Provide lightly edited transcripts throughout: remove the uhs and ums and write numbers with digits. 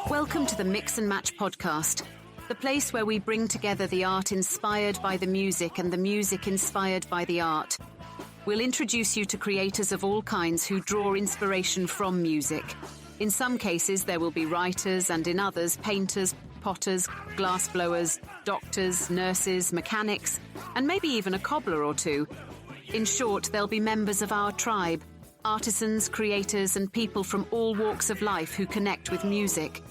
Welcome to the Mix and Match podcast, the place where we bring together the art inspired by the music and the music inspired by the art. We'll introduce you to creators of all kinds who draw inspiration from music. In some cases, there will be writers, and in others, painters, potters, glassblowers, doctors, nurses, mechanics, and maybe even a cobbler or two. In short, there'll be members of our tribe, artisans, creators, and people from all walks of life who connect with music.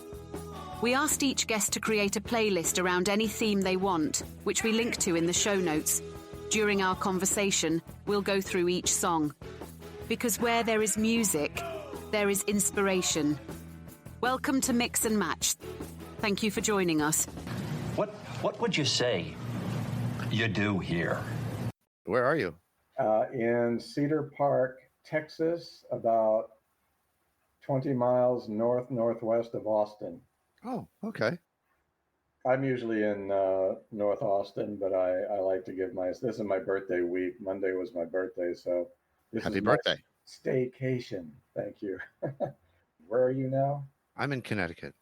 We asked each guest to create a playlist around any theme they want, which we link to in the show notes. During our conversation, we'll go through each song. Because where there is music, there is inspiration. Welcome to Mix and Match. Thank you for joining us. What would you say you do here? Where are you? In Cedar Park, Texas, about 20 miles northwest of Austin. Oh, okay. I'm usually in North Austin, but I like to give this is my birthday week. Monday was my birthday, so this Happy is birthday. My staycation. Thank you. Where are you now? I'm in Connecticut.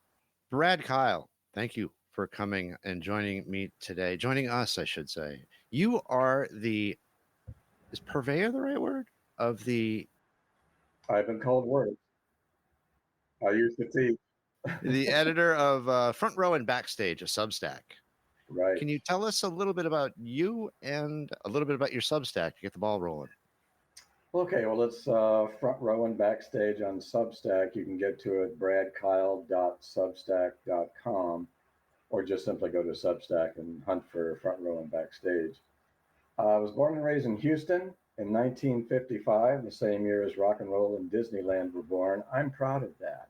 Brad Kyle, thank you for coming and joining me today. Joining us, I should say. You are is purveyor the right word? Of the... I've been called words. I used to teach. The editor of Front Row and Backstage, a Substack. Right. Can you tell us a little bit about you and a little bit about your Substack to get the ball rolling? Okay, well, it's Front Row and Backstage on Substack. You can get to it bradkyle.substack.com, or just simply go to Substack and hunt for Front Row and Backstage. I was born and raised in Houston in 1955, the same year as rock and roll and Disneyland were born. I'm proud of that.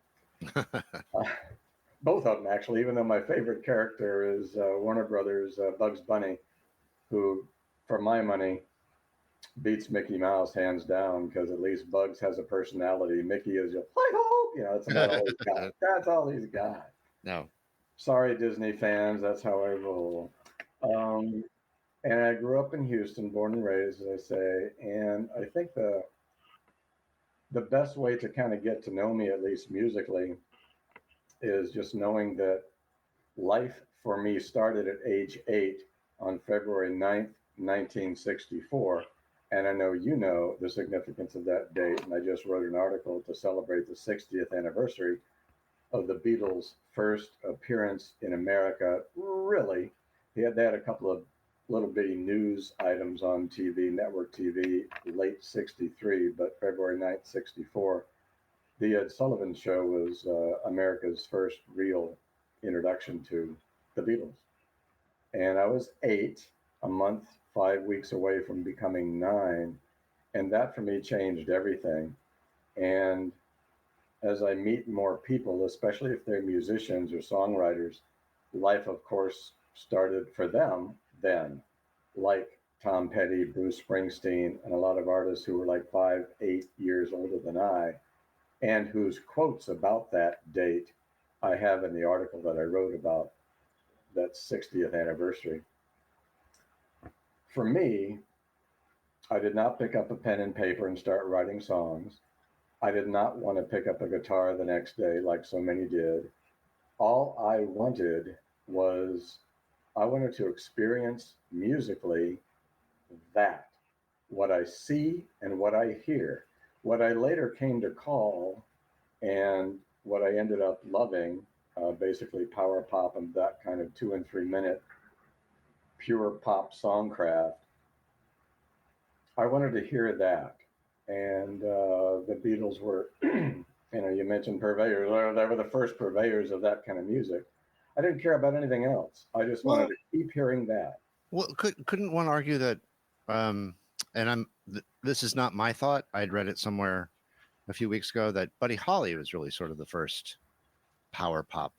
Both of them, actually, even though my favorite character is Warner Brothers' Bugs Bunny, who, for my money, beats Mickey Mouse hands down, because at least Bugs has a personality. Mickey is just, hi-ho! That's about all he's got. That's all he's got. No. Sorry, Disney fans, that's how I roll. And I grew up in Houston, born and raised, as I say, and I think the best way to kind of get to know me, at least musically, is just knowing that life for me started at age 8 on February 9th, 1964. And I know you know the significance of that date. And I just wrote an article to celebrate the 60th anniversary of the Beatles' first appearance in America. Really, they had a couple of little bitty news items on TV, network TV, late 63, but February 9th, 64. The Ed Sullivan Show was America's first real introduction to the Beatles. And I was 8, a month, 5 weeks away from becoming 9. And that for me changed everything. And as I meet more people, especially if they're musicians or songwriters, life, of course, started for them then, like Tom Petty, Bruce Springsteen, and a lot of artists who were like 5, 8 years older than I, and whose quotes about that date I have in the article that I wrote about that 60th anniversary. For me, I did not pick up a pen and paper and start writing songs. I did not want to pick up a guitar the next day like so many did. All I wanted was I wanted to experience musically that, what I see and what I hear, what I later came to call, and what I ended up loving, basically power pop and that kind of 2 and 3 minute pure pop songcraft. I wanted to hear that. And the Beatles were You know, you mentioned purveyors. They were the first purveyors of that kind of music. I didn't care about anything else. I just wanted to keep hearing that. Well, couldn't one argue that, and this is not my thought. I'd read it somewhere a few weeks ago that Buddy Holly was really sort of the first power pop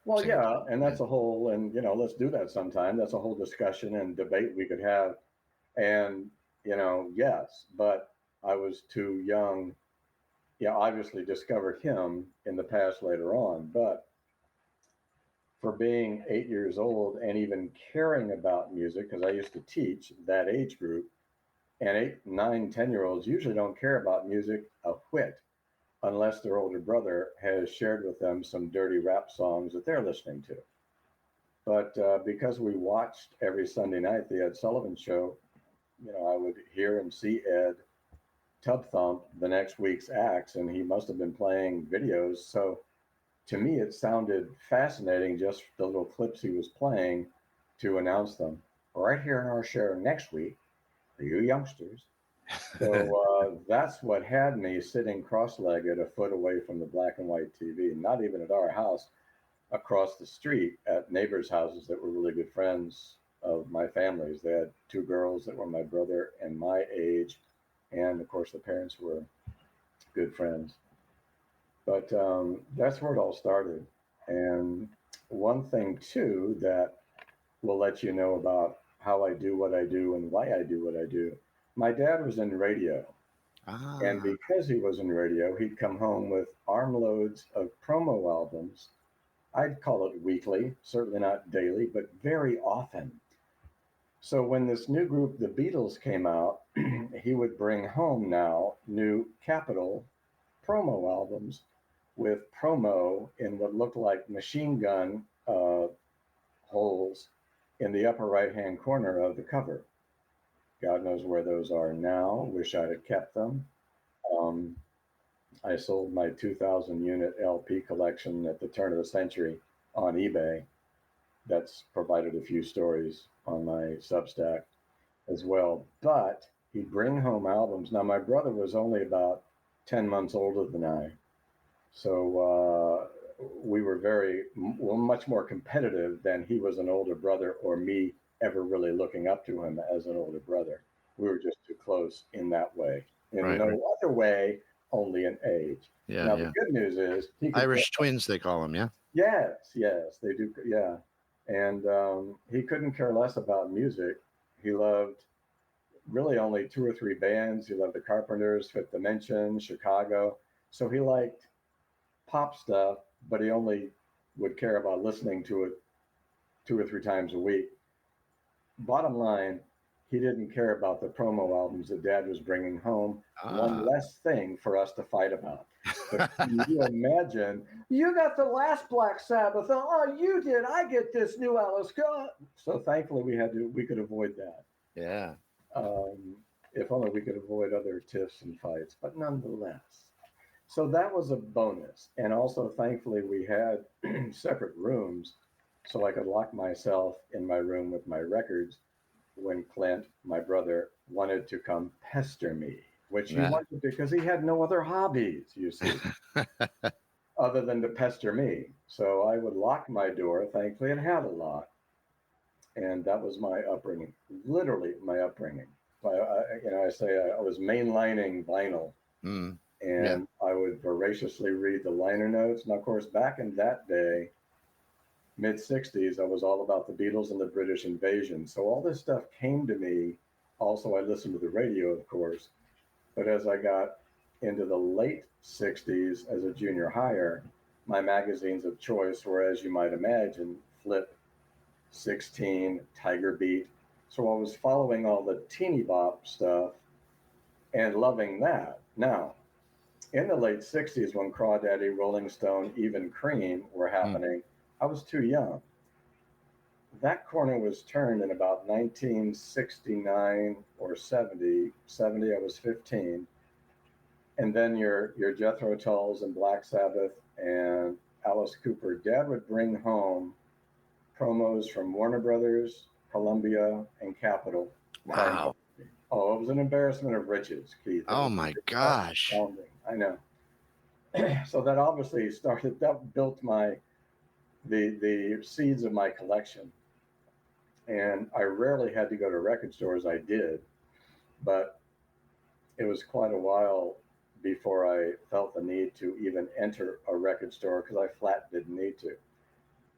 Well, singer. yeah, and that's a whole, and you know, let's do that sometime. That's a whole discussion and debate we could have. And you know, yes, but I was too young. Yeah, obviously discovered him in the past later on, but for being 8 years old and even caring about music, because I used to teach that age group, and 8, 9, 10-year-olds usually don't care about music a whit unless their older brother has shared with them some dirty rap songs that they're listening to. But because we watched every Sunday night the Ed Sullivan Show, you know, I would hear and see Ed tub thump the next week's acts, and he must have been playing videos. So to me, it sounded fascinating, just the little clips he was playing to announce them. Right here in our show next week, for you youngsters. So that's what had me sitting cross-legged a foot away from the black and white TV, not even at our house, across the street at neighbors' houses that were really good friends of my family's. They had two girls that were my brother and my age, and of course the parents were good friends. But that's where it all started. And one thing too that will let you know about how I do what I do and why I do what I do. My dad was in radio, and Ah, because he was in radio, he'd come home with armloads of promo albums. I'd call it weekly, certainly not daily, but very often. So when this new group, the Beatles, came out, he would bring home now new Capitol promo albums with promo in what looked like machine gun holes in the upper right hand corner of the cover. God knows where those are now. Wish I'd have kept them. Um, I sold my 2,000 unit LP collection at the turn of the century on eBay. That's provided a few stories on my Substack as well. But he'd bring home albums. Now, my brother was only about 10 months older than I. So we were much more competitive than he was an older brother or me ever really looking up to him as an older brother. We were just too close in that way. In no other way, only in age. yeah, Now, yeah. the good news is he could Irish twins, they call them, yeah? Yes, they do. Yeah. And he couldn't care less about music. He loved really only two or three bands. He loved the Carpenters, Fifth Dimension, Chicago. So he liked pop stuff, but he only would care about listening to it 2 or 3 times a week. Bottom line, he didn't care about the promo albums that Dad was bringing home. One less thing for us to fight about. But can you imagine? You got the last Black Sabbath. Oh, you did. I get this new Alice. So thankfully, we could avoid that. Yeah. If only we could avoid other tiffs and fights. But nonetheless, so that was a bonus. And also, thankfully, we had separate rooms so I could lock myself in my room with my records when Clint, my brother, wanted to come pester me, which he wanted because he had no other hobbies, you see, other than to pester me. So I would lock my door. Thankfully, it had a lock. And that was my upbringing, literally my upbringing. I say I was mainlining vinyl. And I would voraciously read the liner notes. And of course, back in that day, mid 60s, I was all about the Beatles and the British invasion. So all this stuff came to me. Also, I listened to the radio, of course. But as I got into the late 60s as a junior higher, my magazines of choice were, as you might imagine, Flip, 16, Tiger Beat. So I was following all the teeny bop stuff and loving that. Now, in the late 60s, when Crawdaddy, Rolling Stone, even Cream were happening, I was too young. That corner was turned in about 1969 or 70. 70, I was 15. And then your Jethro Tulls and Black Sabbath and Alice Cooper. Dad would bring home promos from Warner Brothers, Columbia, and Capitol. Wow. Oh, it was an embarrassment of riches, Keith. Oh my gosh. I know. So that obviously built the seeds of my collection. And I rarely had to go to record stores. I did, but it was quite a while before I felt the need to even enter a record store because I flat didn't need to.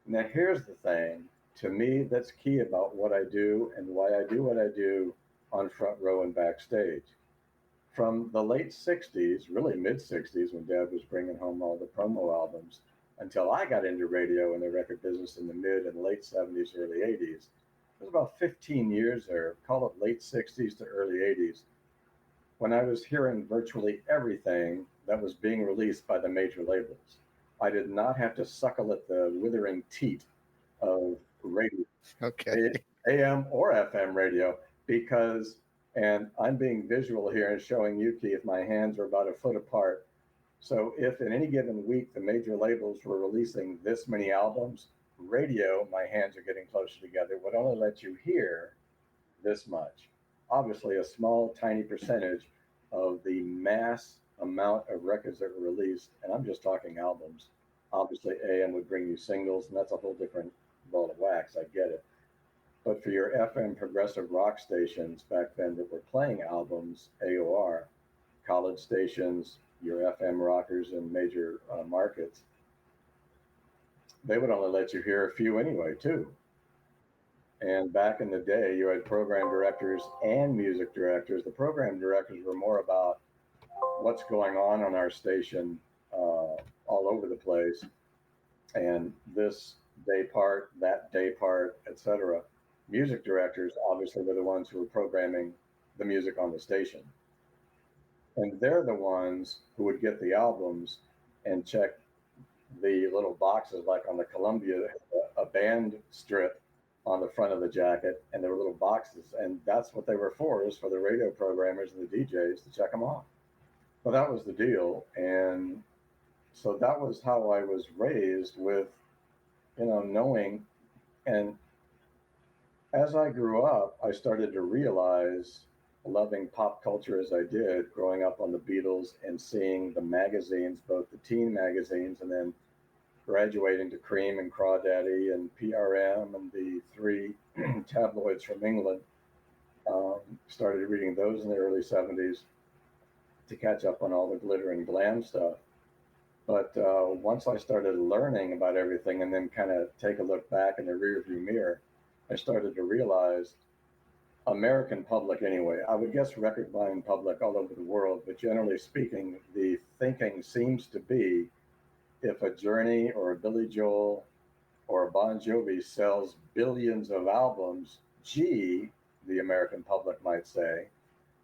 Now, here's the thing to me that's key about what I do and why I do what I do on Front Row and Backstage. From the late 60s, really mid 60s, when Dad was bringing home all the promo albums, until I got into radio and the record business in the mid and late 70s, early 80s. It was about 15 years there, call it late 60s to early 80s, when I was hearing virtually everything that was being released by the major labels. I did not have to suckle at the withering teat of radio, Okay. AM or FM radio, because, and I'm being visual here and showing you, Keith, my hands are about a foot apart. So if in any given week the major labels were releasing this many albums, radio, my hands are getting closer together, would only let you hear this much. Obviously, a small, tiny percentage of the mass amount of records that were released, and I'm just talking albums. Obviously, AM would bring you singles, and that's a whole different ball of wax. I get it. But for your FM progressive rock stations back then that were playing albums, AOR, college stations, your FM rockers in major markets, they would only let you hear a few anyway, too. And back in the day, you had program directors and music directors. The program directors were more about what's going on our station all over the place, and this day part, that day part, etc. Music directors obviously were the ones who were programming the music on the station. And they're the ones who would get the albums and check the little boxes, like on the Columbia, a band strip on the front of the jacket, and there were little boxes, and that's what they were for, is for the radio programmers and the DJs to check them off. Well, that was the deal, and so that was how I was raised with, knowing. And as I grew up, I started to realize, loving pop culture as I did, growing up on the Beatles and seeing the magazines, both the teen magazines and then graduating to Cream and Crawdaddy and PRM and the three tabloids from England. Started reading those in the early 70s to catch up on all the glitter and glam stuff. But once I started learning about everything and then kind of take a look back in the rearview mirror, I started to realize American public anyway, I would guess record buying public all over the world, but generally speaking, the thinking seems to be if a Journey or a Billy Joel or a Bon Jovi sells billions of albums, gee, the American public might say,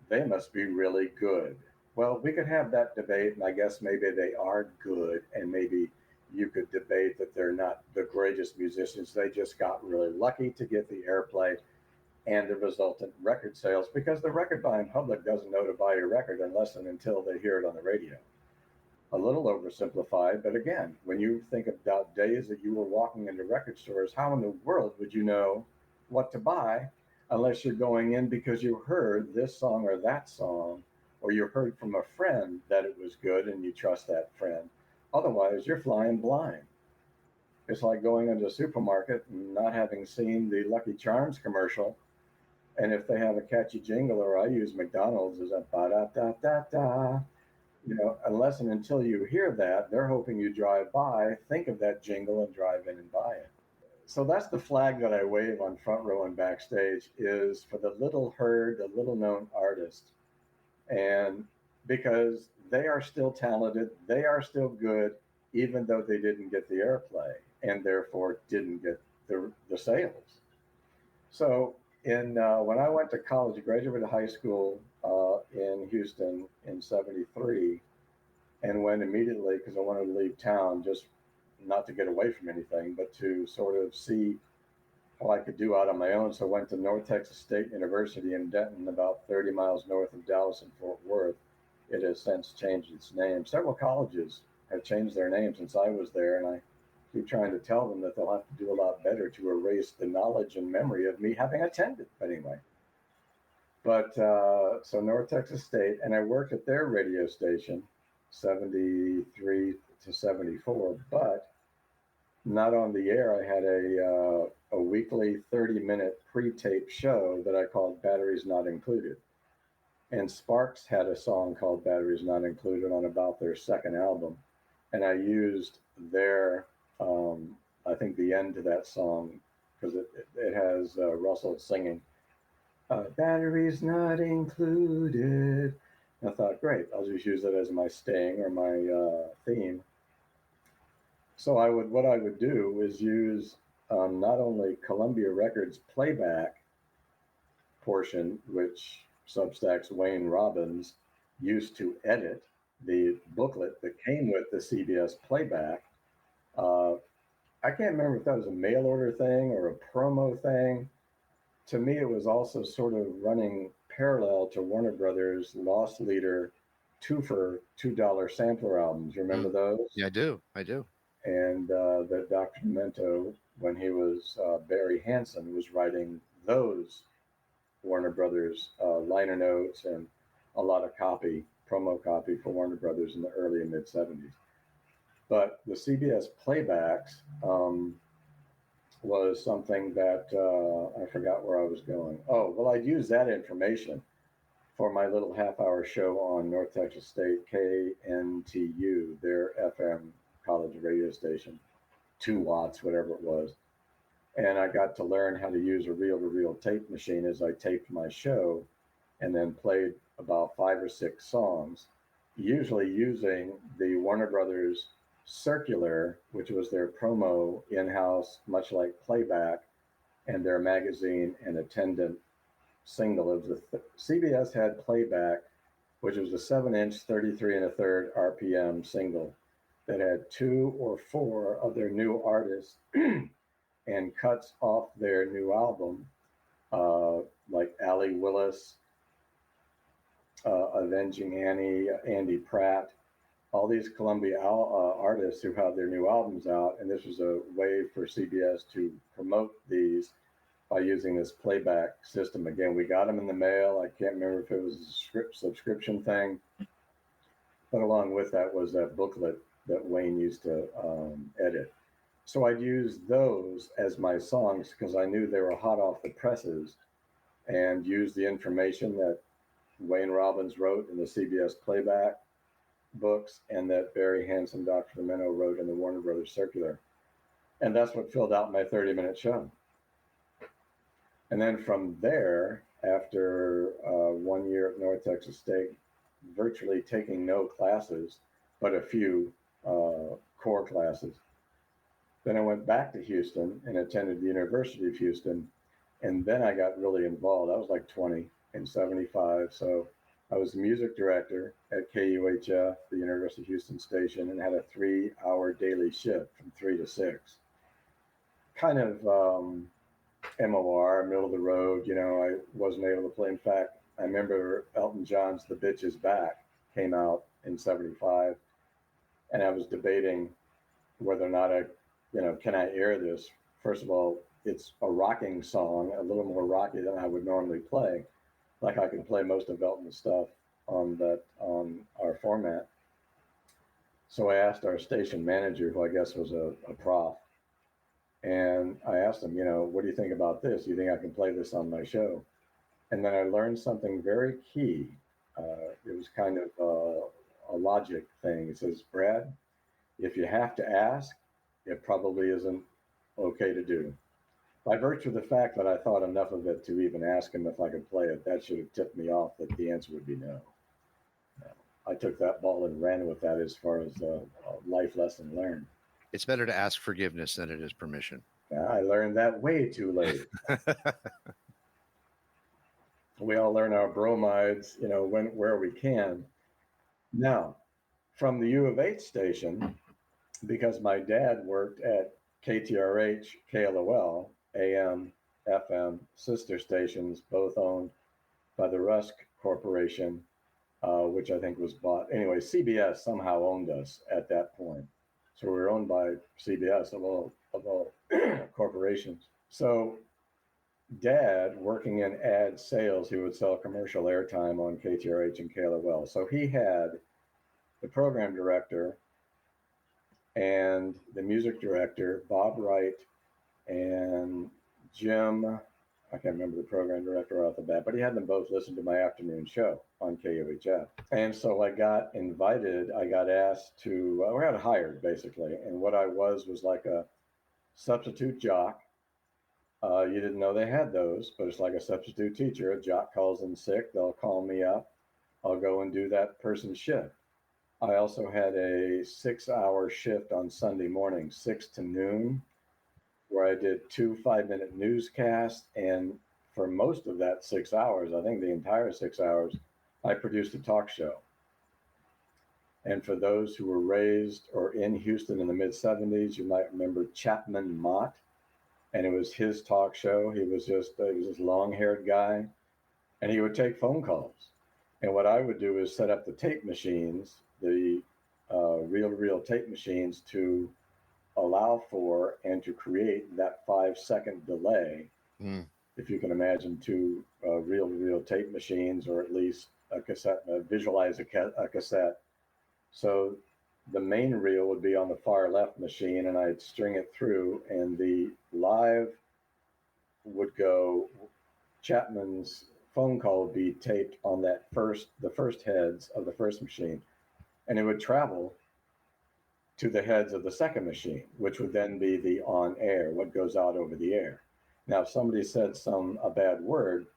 they must be really good. Well, we could have that debate, and I guess maybe they are good, and maybe you could debate that they're not the greatest musicians. They just got really lucky to get the airplay and the resultant record sales, because the record buying public doesn't know to buy a record unless and until they hear it on the radio. A little oversimplified, but again, when you think about days that you were walking into record stores, how in the world would you know what to buy unless you're going in because you heard this song or that song, or you heard from a friend that it was good and you trust that friend? Otherwise, you're flying blind. It's like going into a supermarket and not having seen the Lucky Charms commercial. And if they have a catchy jingle, or I use McDonald's as a ba-da-da-da-da, unless and until you hear that, they're hoping you drive by, think of that jingle, and drive in and buy it. So that's the flag that I wave on Front Row and Backstage, is for the little heard, the little known artist. And because they are still talented, they are still good, even though they didn't get the airplay and therefore didn't get the sales. So when I went to college, graduated high school in Houston in '73, and went immediately because I wanted to leave town, just not to get away from anything, but to sort of see how I could do out on my own. So I went to North Texas State University in Denton, about 30 miles north of Dallas and Fort Worth. It has since changed its name. Several colleges have changed their name since I was there, and I keep trying to tell them that they'll have to do a lot better to erase the knowledge and memory of me having attended. But anyway, so North Texas State, and I worked at their radio station. 73 to 74, but not on the air. I had a weekly 30-minute pre-tape show that I called Batteries Not Included. And Sparks had a song called Batteries Not Included on about their second album. And I used their, I think the end to that song, because it has Russell singing, Batteries Not Included. And I thought, great, I'll just use it as my sting or my theme. So what I would do is use not only Columbia Records playback portion, which Substack's Wayne Robbins used to edit the booklet that came with the CBS playback. I can't remember if that was a mail order thing or a promo thing. To me, it was also sort of running parallel to Warner Brothers' Lost Leader twofer $2 sampler albums. You remember those? Yeah, I do. And that Dr. Demento, when he was Barry Hansen, was writing those Warner Brothers liner notes and a lot of promo copy for Warner Brothers in the early and mid 70s. But the CBS playbacks was something that I forgot where I was going. Oh, well, I'd use that information for my little half-hour show on North Texas State KNTU, their FM college radio station, 2 watts, whatever it was. And I got to learn how to use a reel-to-reel tape machine as I taped my show and then played about 5 or 6 songs, usually using the Warner Brothers Circular, which was their promo in-house, much like playback, and their magazine and attendant single. It was CBS had playback, which was a 7-inch, 33 1/3 RPM single that had 2 or 4 of their new artists and cuts off their new album, like Allie Willis, Avenging Annie, Andy Pratt, all these Columbia artists who have their new albums out. And this was a way for CBS to promote these by using this playback system. Again, we got them in the mail. I can't remember if it was a subscription thing, but along with that was that booklet that Wayne used to edit. So I'd use those as my songs because I knew they were hot off the presses, and use the information that Wayne Robbins wrote in the CBS playback books and that Barry Hansen, Dr. Demento wrote in the Warner Brothers Circular. And that's what filled out my 30-minute show. And then from there, after 1 year at North Texas State, virtually taking no classes, but a few core classes, then I went back to Houston and attended the University of Houston. And then I got really involved. I was like 20 in 75. So I was the music director at KUHF, the University of Houston station, and had a 3-hour daily shift from 3 to 6. Kind of MOR, middle of the road. You know, I wasn't able to play. In fact, I remember Elton John's The Bitch Is Back came out in 75. And I was debating whether or not can I air this? First of all, it's a rocking song, a little more rocky than I would normally play. Like I can play most of Elton's stuff on our format. So I asked our station manager, who I guess was a prof, and I asked him, what do you think about this? Do you think I can play this on my show? And then I learned something very key. It was kind of a logic thing. It says, Brad, if you have to ask, it probably isn't okay to do. By virtue of the fact that I thought enough of it to even ask him if I could play it, that should have tipped me off that the answer would be no. I took that ball and ran with that as far as a life lesson learned. It's better to ask forgiveness than it is permission. I learned that way too late. We all learn our bromides, where we can. Now, from the U of H station, because my dad worked at KTRH, KLOL, AM, FM, sister stations, both owned by the Rusk Corporation, which I think was bought. Anyway, CBS somehow owned us at that point. So we were owned by CBS of all corporations. So Dad, working in ad sales, he would sell commercial airtime on KTRH and KLOL. So he had the program director, and the music director, Bob Wright, and Jim, I can't remember the program director off the bat, but he had them both listen to my afternoon show on KUHF. And so I got invited, I got asked to, we got hired basically. And what I was like a substitute jock. You didn't know they had those, but it's like a substitute teacher. A jock calls in sick, they'll call me up. I'll go and do that person's shift. I also had a 6-hour shift on Sunday morning, 6 to noon, where I did 2 5-minute newscasts. And for most of that 6 hours, I think the entire 6 hours, I produced a talk show. And for those who were raised or in Houston in the mid-70s, you might remember Chapman Mott. And it was his talk show. He was this long-haired guy, and he would take phone calls. And what I would do is set up the tape machines, the reel-to-reel tape machines, to allow for and to create that 5-second delay. If you can imagine 2 reel-to-reel tape machines, or at least a cassette, visualize a cassette. So the main reel would be on the far left machine, and I'd string it through, and the live would go, Chapman's phone call would be taped on the first heads of the first machine, and it would travel to the heads of the second machine, which would then be the on air, what goes out over the air. Now, if somebody said a bad word,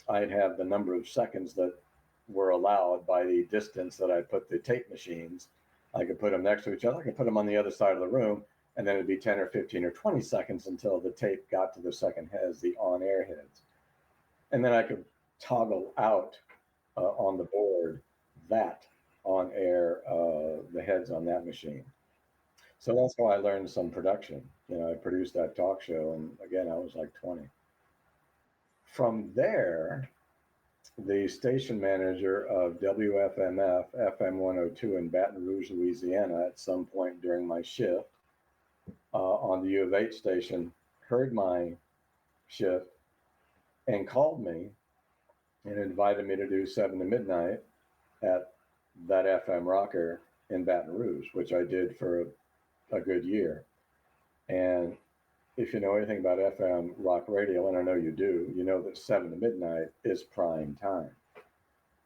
I'd have the number of seconds that were allowed by the distance that I put the tape machines. I could put them next to each other. I could put them on the other side of the room, and then it'd be 10 or 15 or 20 seconds until the tape got to the second heads, the on-air heads. And then I could toggle out on the board that on-air, the heads on that machine. So that's how I learned some production. I produced that talk show, and again, I was like 20. From there, the station manager of WFMF, FM 102 in Baton Rouge, Louisiana, at some point during my shift on the U of H station, heard my shift and called me and invited me to do 7 to midnight at that FM rocker in Baton Rouge, which I did for a good year. And if you know anything about FM rock radio, and I know you do, you know that 7 to midnight is prime time.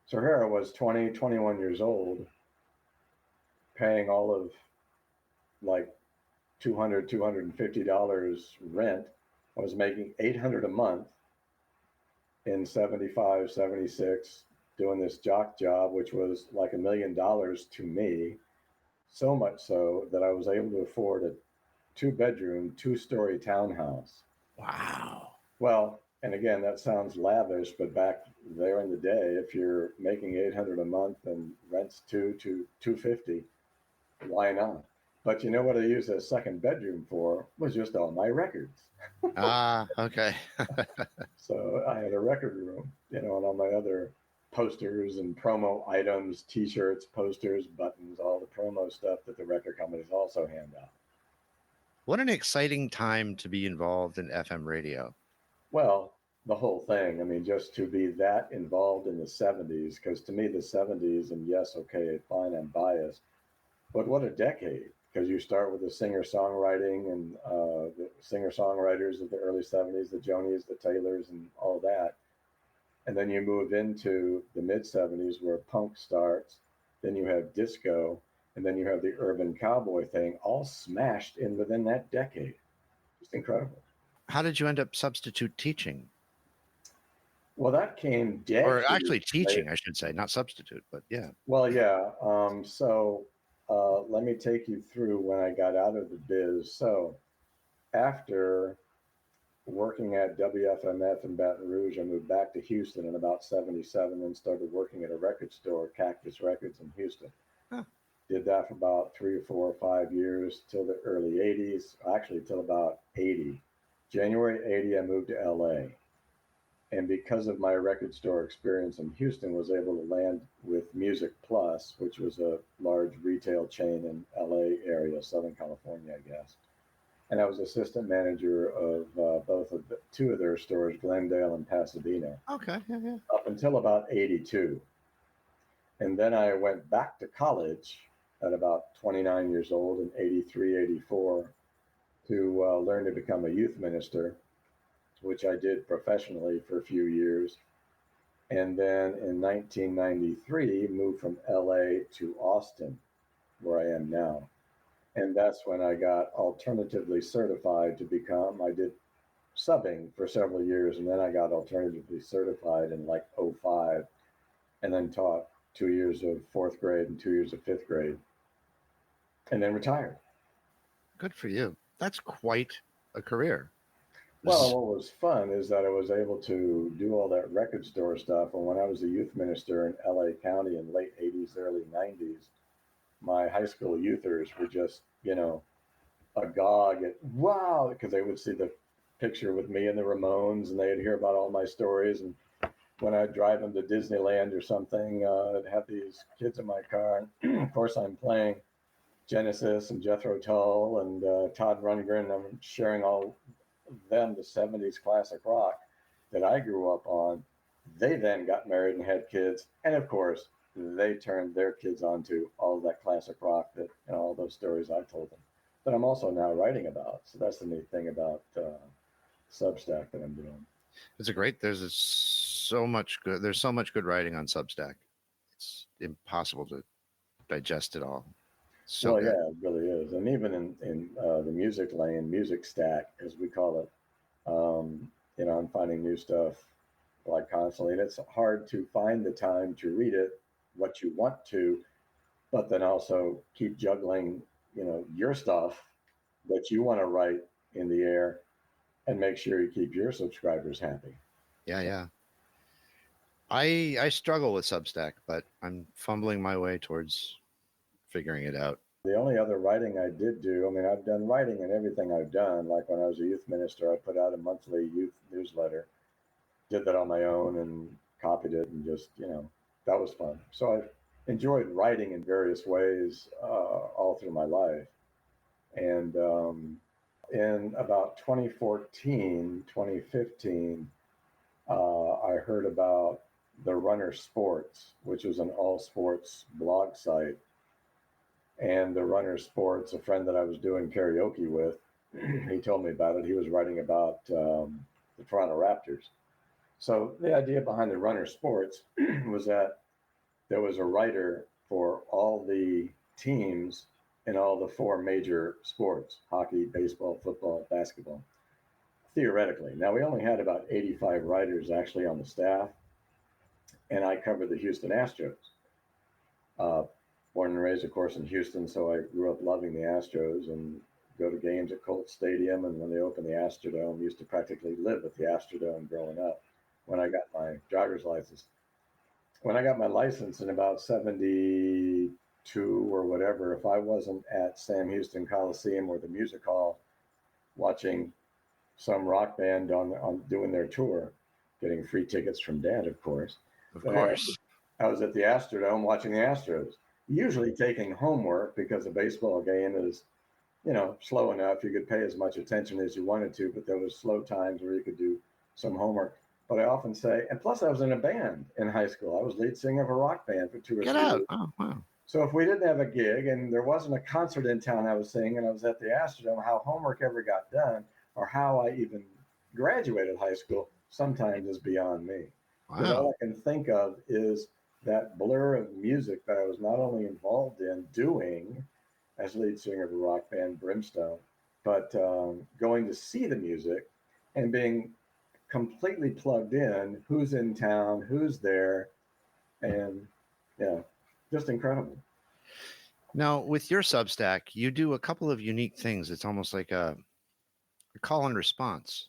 So here I was, 20, 21 years old, paying all of like $200, $250 rent. I was making $800 a month in 75, 76, doing this jock job, which was like $1 million to me. So much so that I was able to afford a 2-bedroom, 2-story townhouse. Wow. Well, and again, that sounds lavish, but back there in the day, if you're making $800 a month and rent's $250, why not? But you know what I used a second bedroom for was just all my records. Okay. So I had a record room, and all my other posters and promo items, T-shirts, posters, buttons, all the promo stuff that the record companies also hand out. What an exciting time to be involved in FM radio. Well, the whole thing. I mean, just to be that involved in the 70s, because to me, the 70s, and yes, okay, fine, I'm biased, but what a decade. Because you start with the singer-songwriting and the singer-songwriters of the early 70s, the Jonies, the Taylors, and all that. And then you move into the mid-70s where punk starts. Then you have disco. And then you have the urban cowboy thing, all smashed in within that decade. Just incredible. How did you end up substitute teaching? Well, that came decades Or actually teaching, later. I should say, not substitute, but yeah. Well, yeah. So let me take you through when I got out of the biz. So after working at WFMF in Baton Rouge, I moved back to Houston in about 77 and started working at a record store, Cactus Records in Houston. Huh. Did that for about 3 or 4 or 5 years till the early 80s, actually till about 80. January 80, I moved to LA. And because of my record store experience in Houston, was able to land with Music Plus, which was a large retail chain in LA area, Southern California, I guess. And I was assistant manager of two of their stores, Glendale and Pasadena. Okay, yeah. Up until about 82. And then I went back to college at about 29 years old in 83, 84 to learn to become a youth minister, which I did professionally for a few years. And then in 1993, moved from LA to Austin, where I am now. And that's when I got alternatively certified to become, I did subbing for several years, and then I got alternatively certified in like '05, and then taught 2 years of fourth grade and 2 years of fifth grade, and then retired. Good for you. That's quite a career. Well, what was fun is that I was able to do all that record store stuff. And when I was a youth minister in LA County in late '80s, early '90s, my high school youthers were just, agog at wow, because they would see the picture with me and the Ramones, and they'd hear about all my stories. And when I'd drive them to Disneyland or something, I'd have these kids in my car. And of course, I'm playing Genesis and Jethro Tull and Todd Rundgren. I'm sharing all of them the '70s classic rock that I grew up on. They then got married and had kids. And of course, they turned their kids onto all of that classic rock that all those stories I told them that I'm also now writing about. So that's the neat thing about Substack that I'm doing. It's a great. There's so much good writing on Substack. It's impossible to digest it all. So well, good. yeah, it really is. And even in the music lane, music stack, as we call it, I'm finding new stuff like constantly. And it's hard to find the time to read it, what you want to, but then also keep juggling, your stuff that you want to write in the air and make sure you keep your subscribers happy. Yeah. I struggle with Substack, but I'm fumbling my way towards figuring it out. The only other writing I did do, I've done writing in everything I've done. Like when I was a youth minister, I put out a monthly youth newsletter, did that on my own and copied it and just, that was fun. So I've enjoyed writing in various ways all through my life. And in about 2014, 2015, I heard about the Runner Sports, which was an all sports blog site. And the Runner Sports, a friend that I was doing karaoke with, he told me about it. He was writing about the Toronto Raptors. So the idea behind the Runner Sports was that there was a writer for all the teams in all the four major sports: hockey, baseball, football, basketball, theoretically. Now, we only had about 85 writers actually on the staff, and I covered the Houston Astros. Born and raised, of course, in Houston, so I grew up loving the Astros and go to games at Colt Stadium. And when they opened the Astrodome, used to practically live at the Astrodome growing up when I got my driver's license. When I got my license in about 72 or whatever, if I wasn't at Sam Houston Coliseum or the Music Hall watching some rock band on doing their tour, getting free tickets from Dad, of course. Of course. I was at the Astrodome watching the Astros, usually taking homework because a baseball game is, slow enough. You could pay as much attention as you wanted to, but there was slow times where you could do some homework. But I often say, and plus I was in a band in high school. I was lead singer of a rock band for 2 or 3 Get out. years. Oh, wow. So if we didn't have a gig and there wasn't a concert in town I was singing and I was at the Astrodome, how homework ever got done or how I even graduated high school sometimes is beyond me. Because all I can think of is that blur of music that I was not only involved in doing as lead singer of a rock band, Brimstone, but going to see the music and being completely plugged in, who's in town, who's there, and just incredible. Now, with your Substack, you do a couple of unique things. It's almost like a call and response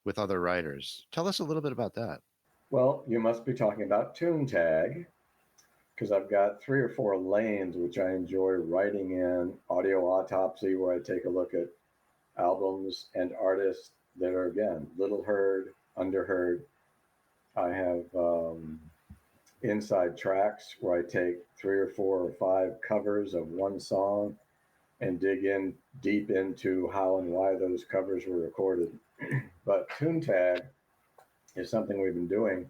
with other writers. Tell us a little bit about that. Well, you must be talking about TuneTag, because I've got 3 or 4 lanes which I enjoy writing in. Audio autopsy, where I take a look at albums and artists that are, again, little heard, underheard. I have inside tracks where I take 3 or 4 or 5 covers of one song and dig in deep into how and why those covers were recorded. But TuneTag is something we've been doing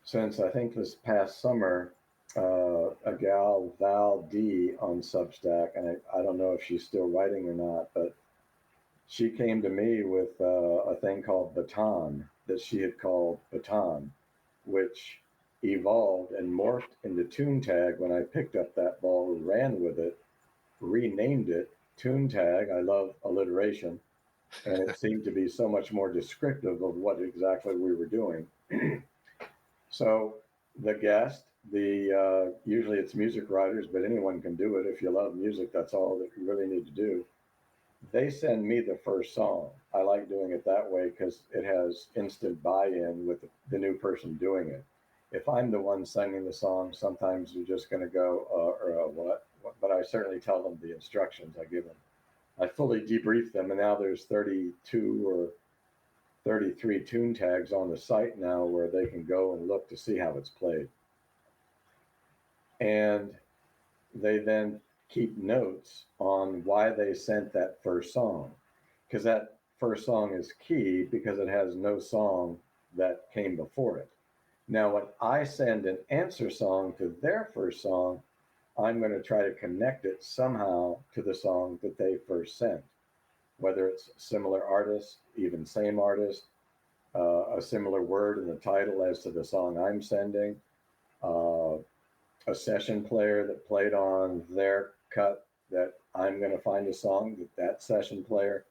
since I think this past summer, a gal, Val D, on Substack, and I don't know if she's still writing or not, but she came to me with a thing called Baton that she had called Baton, which evolved and morphed into Toontag when I picked up that ball, ran with it, renamed it Toontag. I love alliteration, and it seemed to be so much more descriptive of what exactly we were doing. So the guest, usually it's music writers, but anyone can do it. If you love music, that's all that you really need to do. They send me the first song. I like doing it that way because it has instant buy-in with the new person doing it. If I'm the one singing the song, sometimes you're just going to go, what? But I certainly tell them the instructions I give them. I fully debrief them, and now there's 32 or 33 tune tags on the site now where they can go and look to see how it's played. And they then keep notes on why they sent that first song, because that first song is key because it has no song that came before it. Now, when I send an answer song to their first song, I'm going to try to connect it somehow to the song that they first sent, whether it's similar artist, even same artist, a similar word in the title as to the song I'm sending, a session player that played on their cut that I'm going to find a song that session player.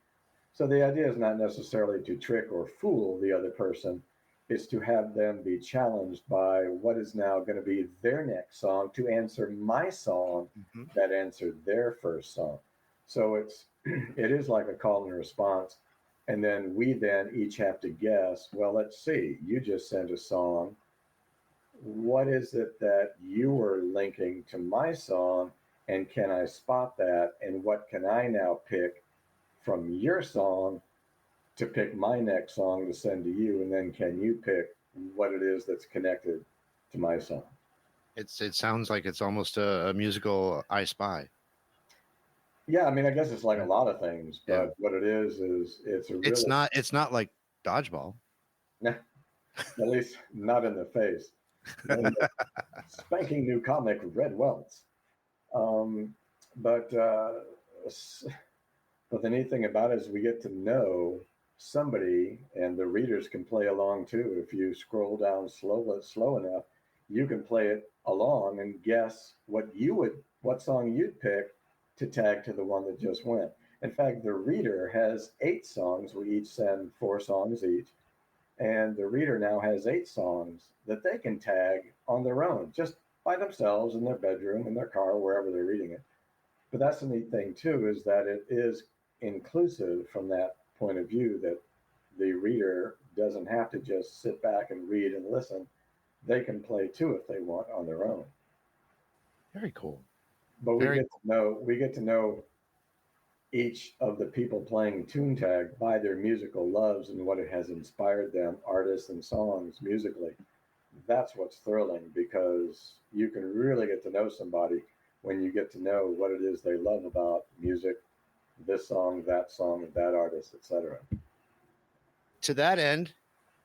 So the idea is not necessarily to trick or fool the other person. It's to have them be challenged by what is now going to be their next song to answer my song that answered their first song. So it is like a call and response. And then we then each have to guess, well, let's see, you just sent a song. What is it that you were linking to my song? And can I spot that? And what can I now pick from your song to pick my next song to send to you? And then can you pick what it is that's connected to my song? It sounds like it's almost a musical I Spy. Yeah, I mean, I guess it's like a lot of things, but what it is it's a really... It's not like dodgeball. At least not in the face. Spanking new comic, Red Welts. But the neat thing about it is we get to know somebody, and the readers can play along too. If you scroll down slow enough, you can play it along and guess what song you'd pick to tag to the one that just went. In fact, the reader has 8 songs. We each send 4 songs each. And the reader now has 8 songs that they can tag on their own, just by themselves in their bedroom, in their car, wherever they're reading it. But that's the neat thing too, is that it is inclusive from that point of view, that the reader doesn't have to just sit back and read and listen. They can play too if they want on their own. Very cool. But we get to know each of the people playing Toontag by their musical loves and what it has inspired them, artists and songs musically. That's what's thrilling, because you can really get to know somebody when you get to know what it is they love about music, this song, that artist, etc. To that end,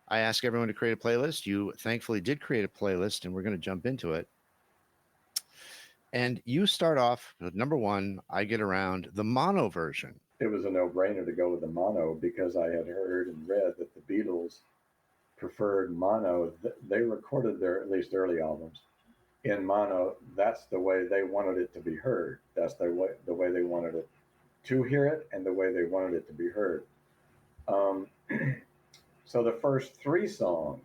I ask everyone to create a playlist. You thankfully did create a playlist, and we're going to jump into it. And you start off with number 1, I Get Around, the mono version. It was a no-brainer to go with the mono because I had heard and read that the Beatles preferred mono. They recorded their, at least early albums, in mono. That's the way they wanted it to be heard. That's the way they wanted it to hear it, and the way they wanted it to be heard. So the first 3 songs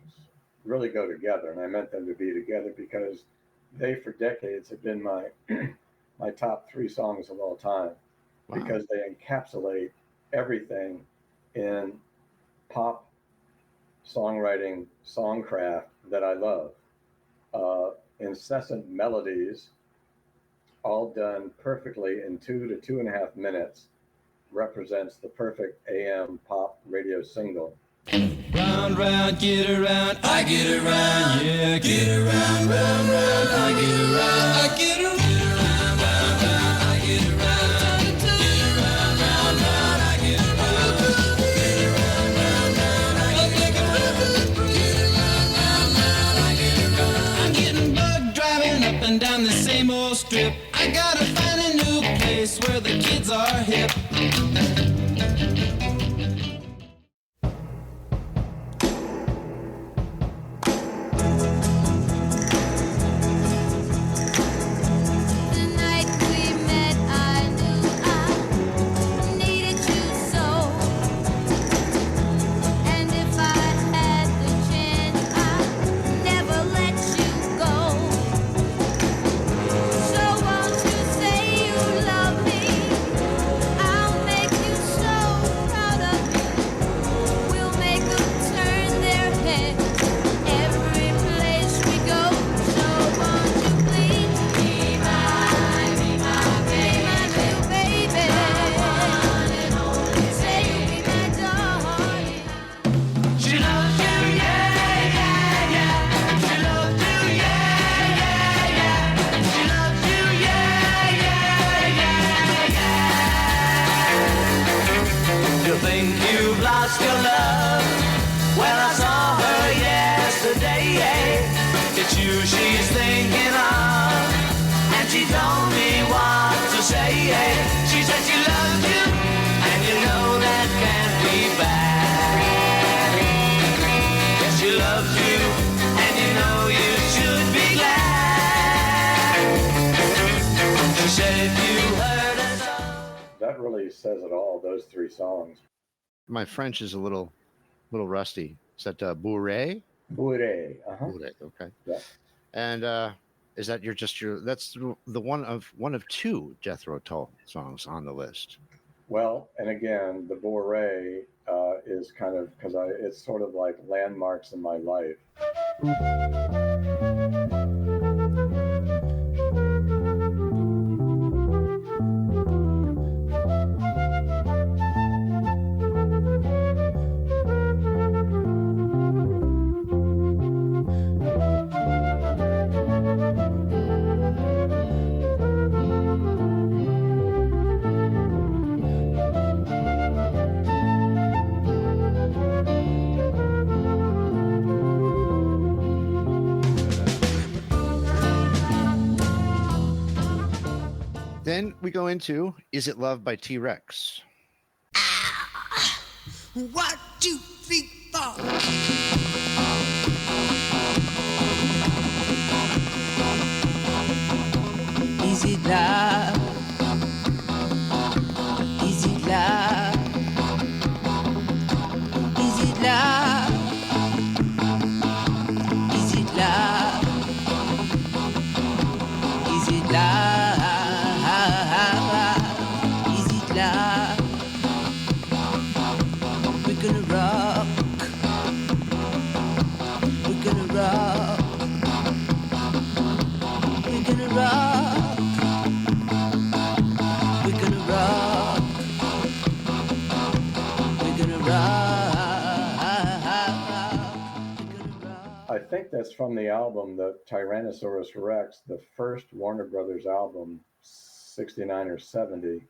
really go together, and I meant them to be together because they, for decades, have been my top 3 songs of all time. Wow. Because they encapsulate everything in pop songwriting, songcraft that I love. Incessant melodies, all done perfectly in 2 to 2.5 minutes, represents the perfect AM pop radio single. Round, round, get around, I get around, yeah, get around, round, round, I get around, I get around, round, round, round, I get around, get around, round, round, I get around, get around, round, round, I get around, get around, round, round, I get around. you think you've lost your love? Well, I saw her yesterday. It's you she's thinking of, and she told me what to say. She said she loves you, and you know that can't be bad. Yes, she loves you, and you know you should be glad. She said if you heard her song. That really says it all, those three songs. My French is a little rusty. Is that bourrée? Bourrée, Bourrée, okay. Yeah. And is that that's the one of two Jethro Tull songs on the list? Well, and again, the Bourrée is kind of, because it's sort of like landmarks in my life. Then we go into Is It Love by T-Rex. 1, 2, 3, 4. Is it love? Is it love? Is it love? Is it love? Is it love? Is it love? We're gonna rock. We're gonna rock. We're gonna rock. We're gonna rock. We're gonna rock. We're gonna rock. I think that's from the album, the Tyrannosaurus Rex, the first Warner Brothers album, 69 or 70.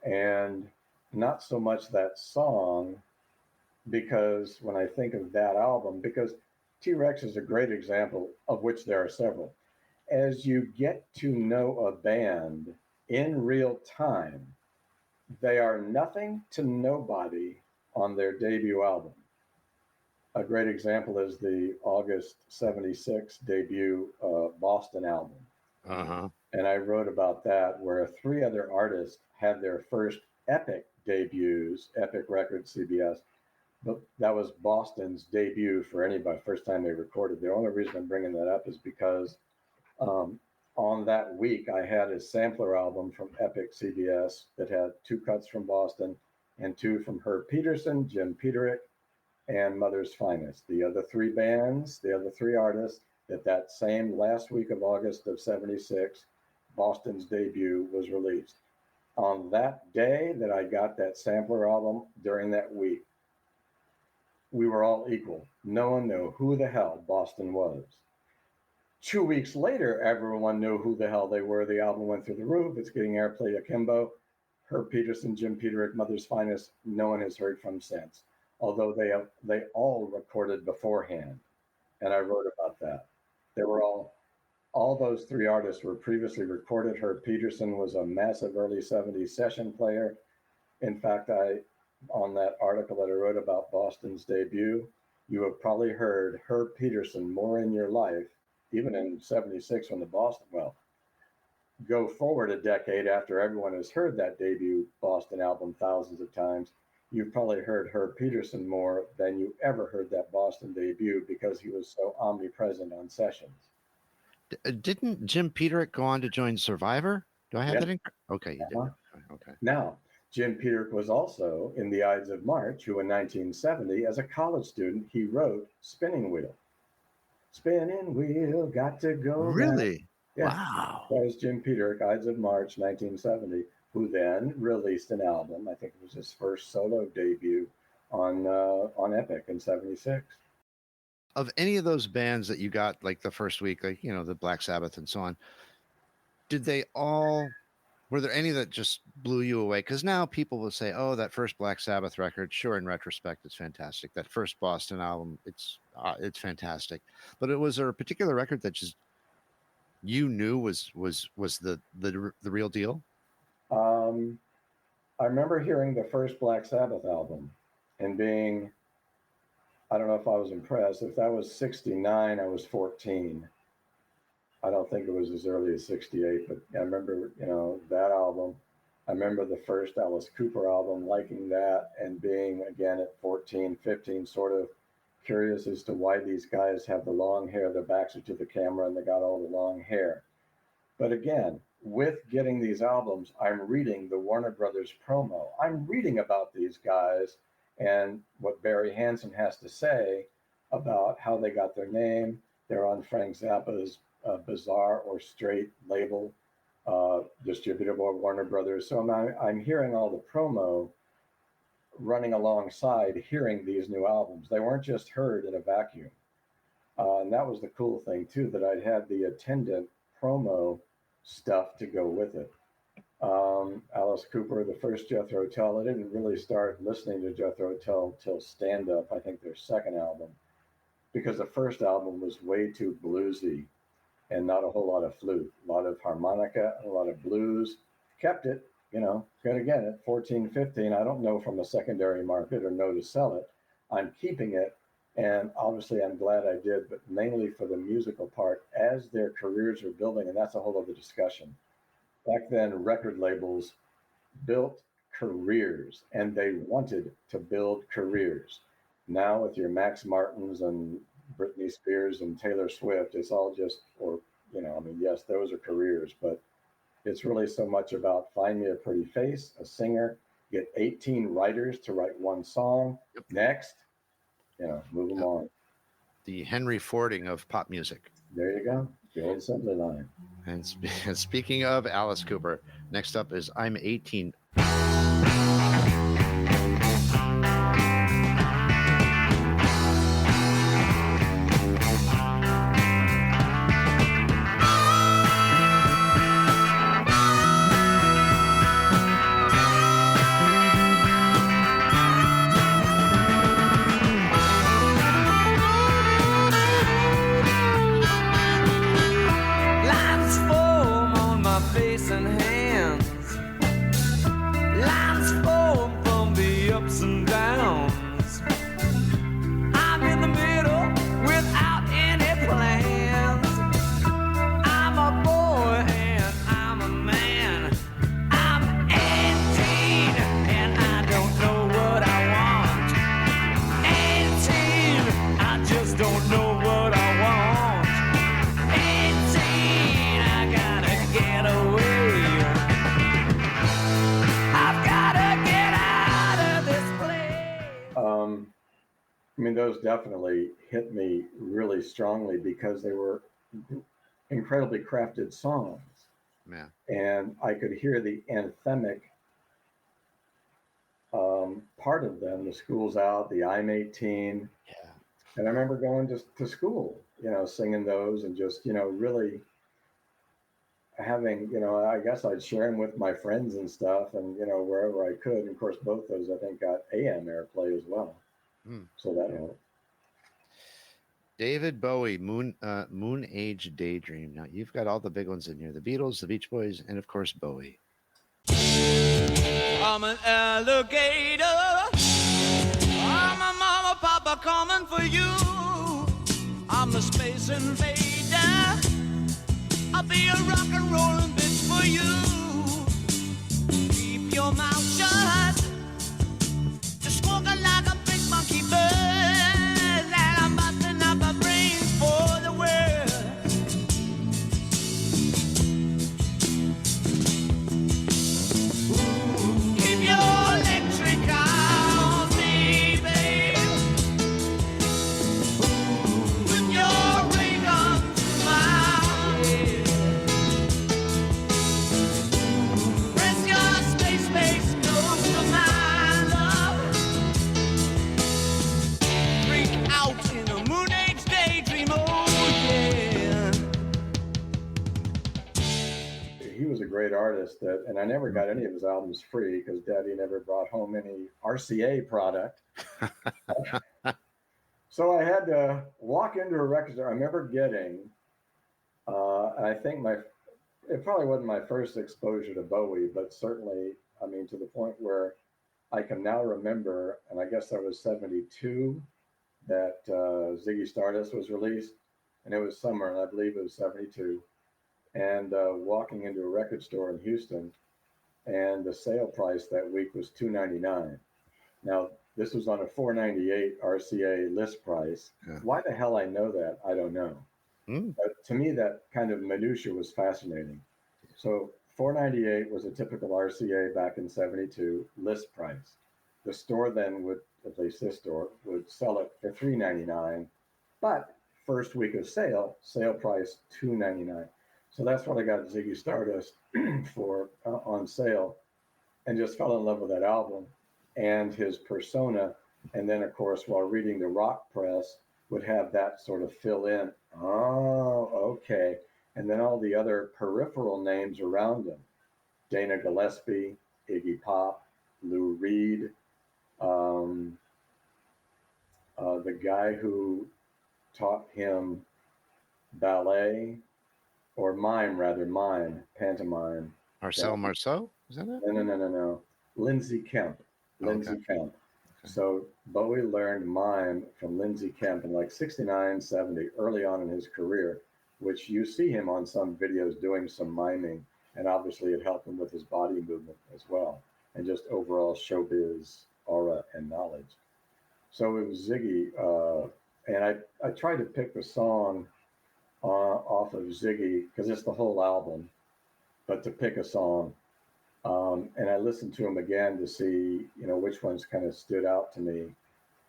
And not so much that song, because when I think of that album, because T-Rex is a great example, of which there are several. As you get to know a band in real time, they are nothing to nobody on their debut album. A great example is the August 76 debut Boston album. Uh-huh. And I wrote about that, where three other artists had their first Epic debuts, Epic Records, CBS. But that was Boston's debut for anybody, first time they recorded. The only reason I'm bringing that up is because on that week, I had a sampler album from Epic CBS that had 2 cuts from Boston and 2 from Herb Peterson, Jim Peterick, and Mother's Finest. The other 3 bands, the other 3 artists, that same last week of August of 76, Boston's debut was released. On that day that I got that sampler album, during that week, we were all equal. No one knew who the hell Boston was. 2 weeks later, everyone knew who the hell they were. The album went through the roof. It's getting airplay akimbo. Herb Peterson, Jim Peterick, Mother's Finest, no one has heard from since. Although they all recorded beforehand. And I wrote about that. They were all those 3 artists were previously recorded. Herb Peterson was a massive early 70s session player. In fact, on that article that I wrote about Boston's debut, you have probably heard Herb Peterson more in your life, even in 76 when the Boston, well, go forward a decade after everyone has heard that debut Boston album thousands of times, you've probably heard Herb Peterson more than you ever heard that Boston debut, because he was so omnipresent on sessions. Didn't Jim Peterick go on to join Survivor? Do I have that in? Okay, you did. Okay. Now, Jim Peterick was also in the Ides of March, who in 1970, as a college student, he wrote Spinning Wheel. Spinning wheel, got to go. Really? Yeah. Wow. That was Jim Peterick, Ides of March, 1970, who then released an album. I think it was his first solo debut on Epic in 76. Of any of those bands that you got like the first week, like, you know, the Black Sabbath and so on, did they all Were there any that just blew you away? Because now people will say, "Oh, that first Black Sabbath record, sure, in retrospect, it's fantastic. That first Boston album, it's fantastic." But was there a particular record that just you knew was the real deal? I remember hearing the first Black Sabbath album and being, I don't know if I was impressed. If that was 69, I was 14. I don't think it was as early as 68, but I remember, that album. I remember the first Alice Cooper album, liking that, and being, again, at 14, 15, sort of curious as to why these guys have the long hair, their backs are to the camera, and they got all the long hair. But again, with getting these albums, I'm reading the Warner Brothers promo. I'm reading about these guys and what Barry Hansen has to say about how they got their name. They're on Frank Zappa's Bizarre or Straight label, distributed by Warner Brothers. So I'm hearing all the promo running alongside hearing these new albums. They weren't just heard in a vacuum. And that was the cool thing, too, that I'd had the attendant promo stuff to go with it. Alice Cooper, the first Jethro Tull. I didn't really start listening to Jethro Tull till Stand Up, I think their second album, because the first album was way too bluesy and not a whole lot of flute, a lot of harmonica, a lot of blues. Kept it, good again at 14, 15. I don't know from a secondary market or know to sell it. I'm keeping it. And obviously, I'm glad I did, but mainly for the musical part as their careers are building. And that's a whole other discussion. Back then, record labels built careers and they wanted to build careers. Now, with your Max Martins and Britney Spears and Taylor Swift, it's all just, yes, those are careers, but it's really so much about find me a pretty face, a singer, get 18 writers to write one song. Yep. Next. Move them on. The Henry Fording of pop music. There you go. The old assembly line. And speaking of Alice Cooper, next up is I'm 18. Those definitely hit me really strongly because they were incredibly crafted songs. Yeah. And I could hear the anthemic part of them. The School's Out, the I'm 18. Yeah. And I remember going to school, singing those and just, really having, I guess I'd share them with my friends and stuff and, wherever I could. And of course, both those I think got AM airplay as well. So that helped. David Bowie, Moon Age Daydream. Now you've got all the big ones in here: the Beatles, the Beach Boys, and of course Bowie. I'm an alligator. I'm a mama, papa coming for you. I'm a space invader. I'll be a rock and rollin' bitch for you. Keep your mouth shut. Just walking like a big monkey bird, and I'm busting up a brain for the world. Keep your electric on, baby. Put your ring on my head. Press your space, no. artist that, and I never got any of his albums free because Daddy never brought home any RCA product. So I had to walk into a record store. I remember getting, I think it probably wasn't my first exposure to Bowie, but certainly, I mean, to the point where I can now remember, and I guess that was 72, that Ziggy Stardust was released, and it was summer, and I believe it was 72, and walking into a record store in Houston, and the sale price that week was $2.99. Now, this was on a $4.98 RCA list price. Yeah. Why the hell I know that, I don't know. But to me, that kind of minutia was fascinating. So $4.98 was a typical RCA back in 72 list price. The store then would, at least this store, would sell it for $3.99, but first week of sale price $2.99. So that's what I got Ziggy Stardust for on sale, and just fell in love with that album and his persona. And then, of course, while reading the rock press, would have that sort of fill in. Oh, okay. And then all the other peripheral names around him: Dana Gillespie, Iggy Pop, Lou Reed, the guy who taught him ballet, or mime, pantomime. Marcel Marceau, is that it? No. Lindsay Kemp. Kemp. So Bowie learned mime from Lindsay Kemp in like 69, 70, early on in his career, which you see him on some videos doing some miming, and obviously it helped him with his body movement as well, and just overall showbiz aura and knowledge. So it was Ziggy, and I tried to pick the song off of Ziggy, because it's the whole album, but to pick a song. And I listened to him again to see, which ones kind of stood out to me.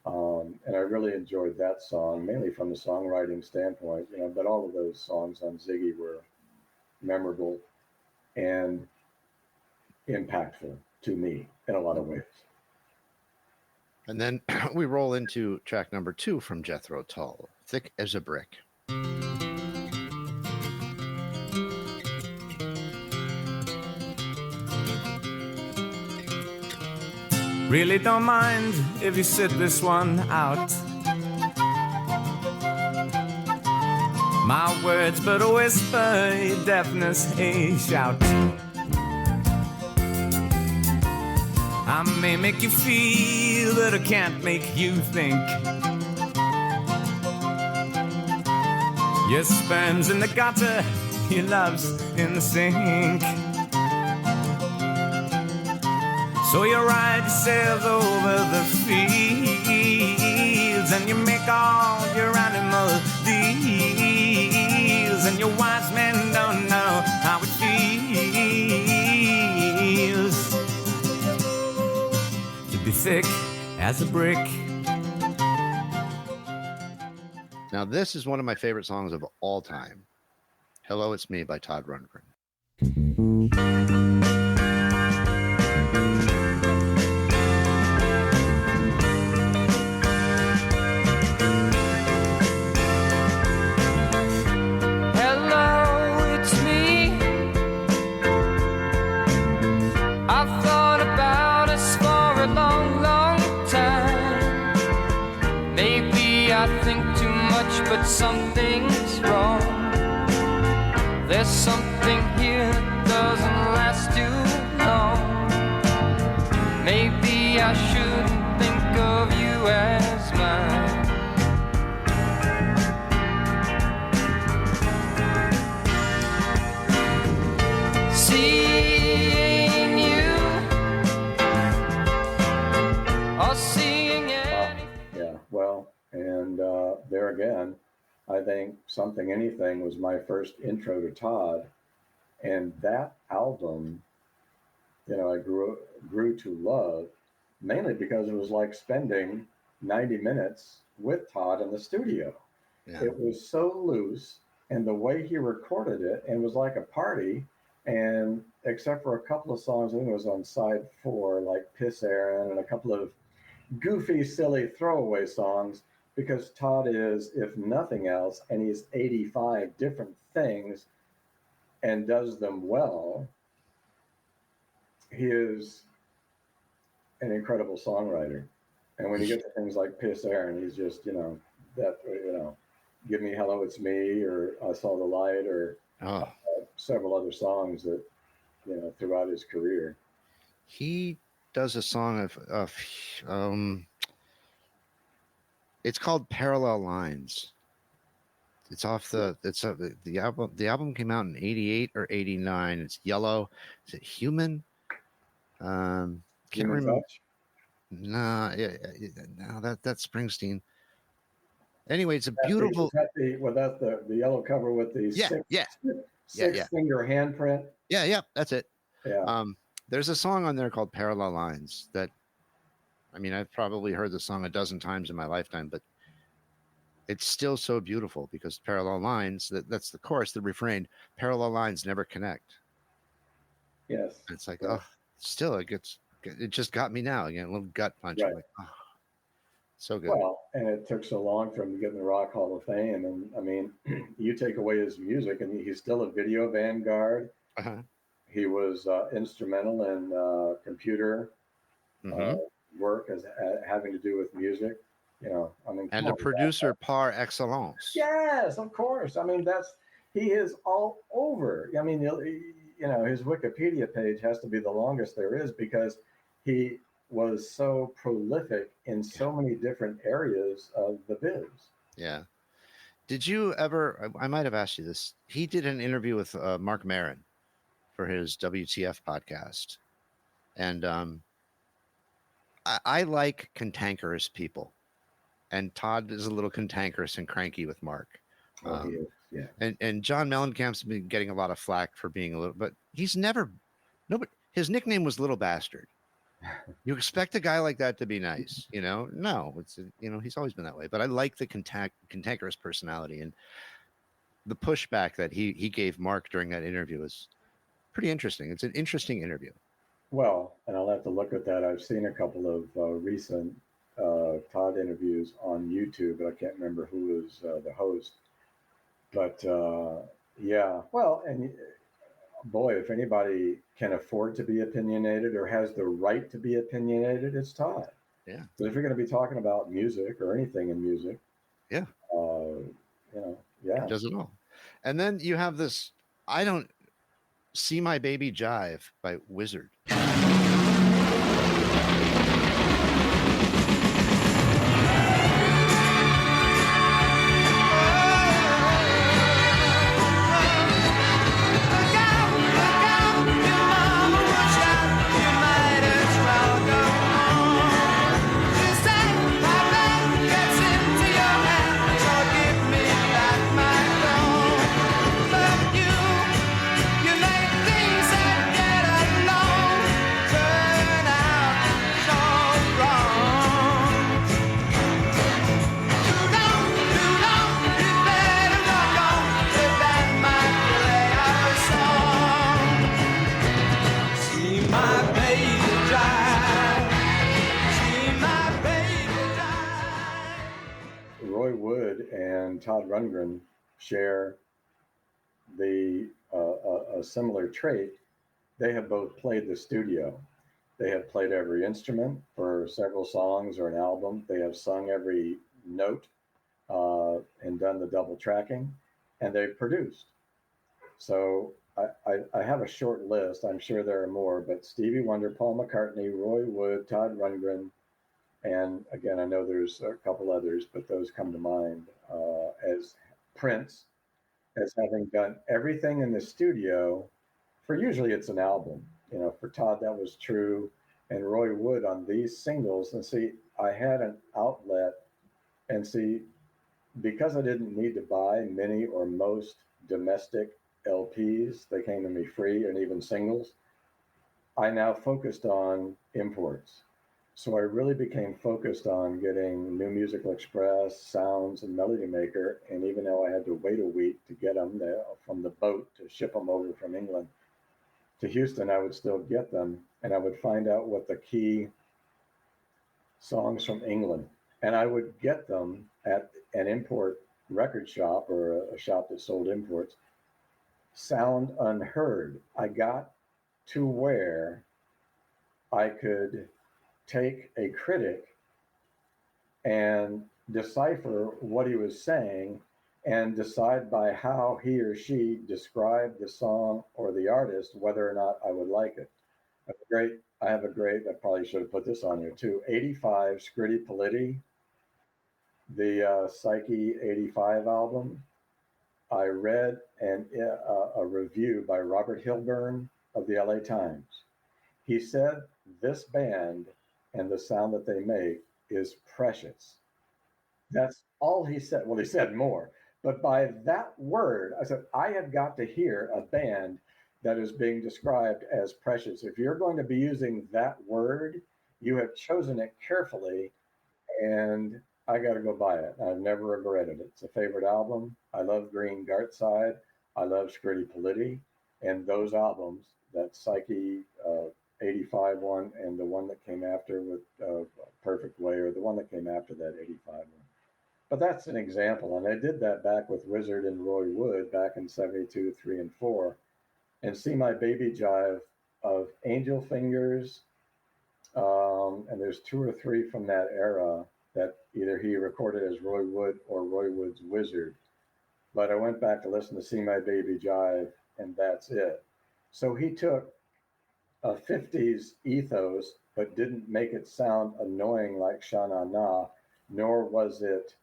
And I really enjoyed that song, mainly from the songwriting standpoint, but all of those songs on Ziggy were memorable and impactful to me in a lot of ways. And then we roll into track number 2 from Jethro Tull, Thick as a Brick. Really don't mind if you sit this one out. My words but a whisper, your deafness a shout. I may make you feel, but I can't make you think. Your sperm's in the gutter, your love's in the sink. So you ride yourself over the fields, and you make all your animal deals, and your wise men don't know how it feels to be thick as a brick. Now, this is one of my favorite songs of all time. Hello, It's Me by Todd Rundgren. But something's wrong. There's something here that doesn't last too long. Maybe I shouldn't think of you as mine. Seeing you or seeing anything. Yeah, well, and there again, I think Something Anything was my first intro to Todd, and that album, I grew to love, mainly because it was like spending 90 minutes with Todd in the studio. Yeah. It was so loose, and the way he recorded it, and it was like a party, and except for a couple of songs, I think it was on side 4, like Piss Aaron, and a couple of goofy, silly throwaway songs, because Todd is, if nothing else, and he's 85 different things and does them well, he is an incredible songwriter. And when you get to things like Piss Air, and he's just, Give Me Hello, It's Me, or I Saw the Light, or Oh, several other songs that, throughout his career. he does a song of it's called Parallel Lines. It's off the album. The album came out in '88 or '89. It's yellow. Is it Human? Can't Human remember. Touch? No, no, that's Springsteen. Anyway, it's a Is beautiful. that that's the yellow cover with the Yeah. six finger handprint? Yeah, that's it. Yeah. There's a song on there called Parallel Lines that, I mean, I've probably heard the song a dozen times in my lifetime, but it's still so beautiful because parallel lines, that's the chorus, the refrain, parallel lines never connect. Yes. It's like, Right. oh, still, it just got me now again, a little gut punch. Right. I'm like, oh, so good. Well, and it took so long for him to get in the Rock Hall of Fame. And I mean, you take away his music, and he's still a video vanguard. Uh-huh. He was instrumental in computer work as having to do with music. And a producer par excellence. Yes, of course. I mean, he is all over. I mean, his Wikipedia page has to be the longest there is because he was so prolific in so many different areas of the biz. Yeah. Did you ever? I might have asked you this. He did an interview with Mark Maron for his WTF podcast, and I like cantankerous people. And Todd is a little cantankerous and cranky with Mark. He is, yeah. And John Mellencamp's been getting a lot of flack for being a little, but his nickname was Little Bastard. You expect a guy like that to be nice, No, he's always been that way. But I like the cantankerous personality, and the pushback that he gave Mark during that interview is pretty interesting. It's an interesting interview. Well, and I'll have to look at that. I've seen a couple of recent Todd interviews on YouTube, but I can't remember who was the host. But yeah, well, and boy, if anybody can afford to be opinionated or has the right to be opinionated, it's Todd. Yeah. So if you're going to be talking about music or anything in music, yeah, yeah, it does it all. And then you have this. I don't see my baby jive by Wizard. Roy Wood and Todd Rundgren share a similar trait. They have both played the studio. They have played every instrument for several songs or an album. They have sung every note and done the double tracking, and they've produced. So I have a short list. I'm sure there are more, but Stevie Wonder, Paul McCartney, Roy Wood, Todd Rundgren, and again, I know there's a couple others, but those come to mind as Prince, as having done everything in the studio for usually it's an album. For Todd, that was true. And Roy Wood on these singles. And see, I had an outlet, and see, because I didn't need to buy many or most domestic LPs, they came to me free, and even singles, I now focused on imports. So I really became focused on getting New Musical Express, Sounds, and Melody Maker. And even though I had to wait a week to get them from the boat to ship them over from England to Houston, I would still get them. And I would find out what the key songs from England. And I would get them at an import record shop or a shop that sold imports. Sound unheard. I got to where I could take a critic and decipher what he was saying and decide by how he or she described the song or the artist whether or not I would like it. I probably should have put this on here too. 85 Scritti Politti, the Psyche 85 album. I read a review by Robert Hilburn of the LA Times. He said this band and the sound that they make is precious. That's all he said. Well, he said more, but by that word, I said, I have got to hear a band that is being described as precious. If you're going to be using that word, you have chosen it carefully, and I got to go buy it. I've never regretted it. It's a favorite album. I love Green Gartside. I love Scritti Politti, and those albums, that Psyche 85 one and the one that came after with Perfect Way, or the one that came after that 85 one. But that's an example, and I did that back with Wizard and Roy Wood back in 72, 3, and 4. And See My Baby Jive of Angel Fingers, and there's 2 or 3 from that era that either he recorded as Roy Wood or Roy Wood's Wizard. But I went back to listen to See My Baby Jive, and that's it. So he took a 50s ethos, but didn't make it sound annoying like Sha Na Na, nor was it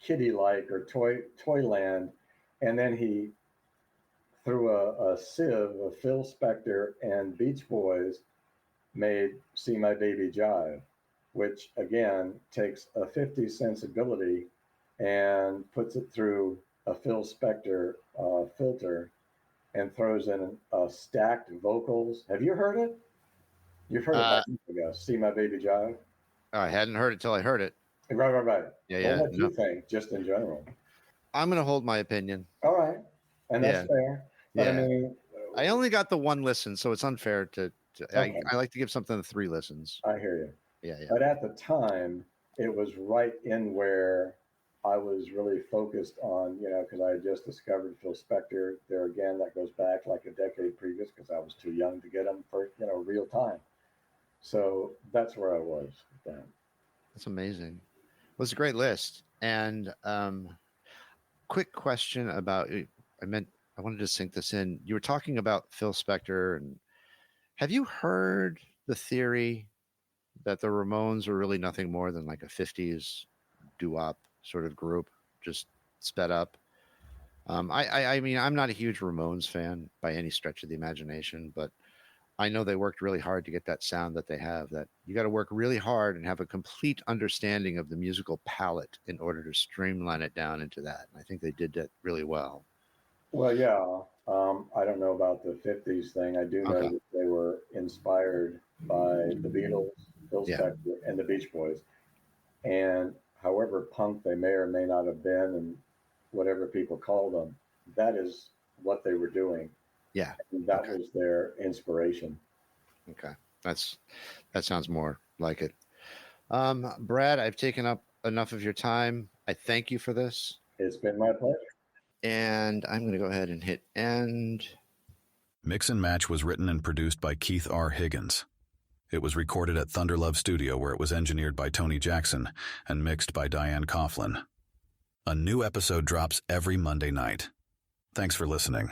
kiddie-like or Toyland, and then he threw a sieve of Phil Spector and Beach Boys, made See My Baby Jive, which again takes a 50s sensibility and puts it through a Phil Spector filter and throws in stacked vocals. Have you heard it? You've heard it, I guess. See My Baby Jive? I hadn't heard it till I heard it. Right. Yeah. What do you think, just in general? I'm going to hold my opinion. All right. And that's fair. But Yeah. I mean, I only got the 1 listen, so it's unfair to Okay. I like to give something 3 listens. I hear you. Yeah. But at the time, it was right in where I was really focused on, because I had just discovered Phil Spector. There again, that goes back like a decade previous, because I was too young to get him for, real time. So that's where I was with that. That's amazing. Well, it's a great list. And quick question about, I wanted to sink this in. You were talking about Phil Spector, and have you heard the theory that the Ramones were really nothing more than like a 50s doo-wop sort of group, just sped up? I mean, I'm not a huge Ramones fan by any stretch of the imagination, but I know they worked really hard to get that sound that they have. That you got to work really hard and have a complete understanding of the musical palette in order to streamline it down into that. And I think they did that really well. Well, yeah. I don't know about the 50s thing. I do know that they were inspired by the Beatles, Phil Spector, and the Beach Boys. And however punk they may or may not have been, and whatever people call them, that is what they were doing. Yeah. And that was their inspiration. Okay. That sounds more like it. Brad, I've taken up enough of your time. I thank you for this. It's been my pleasure. And I'm going to go ahead and hit end. Mix and Match was written and produced by Keith R. Higgins. It was recorded at Thunder Love Studio, where it was engineered by Tony Jackson and mixed by Diane Coughlin. A new episode drops every Monday night. Thanks for listening.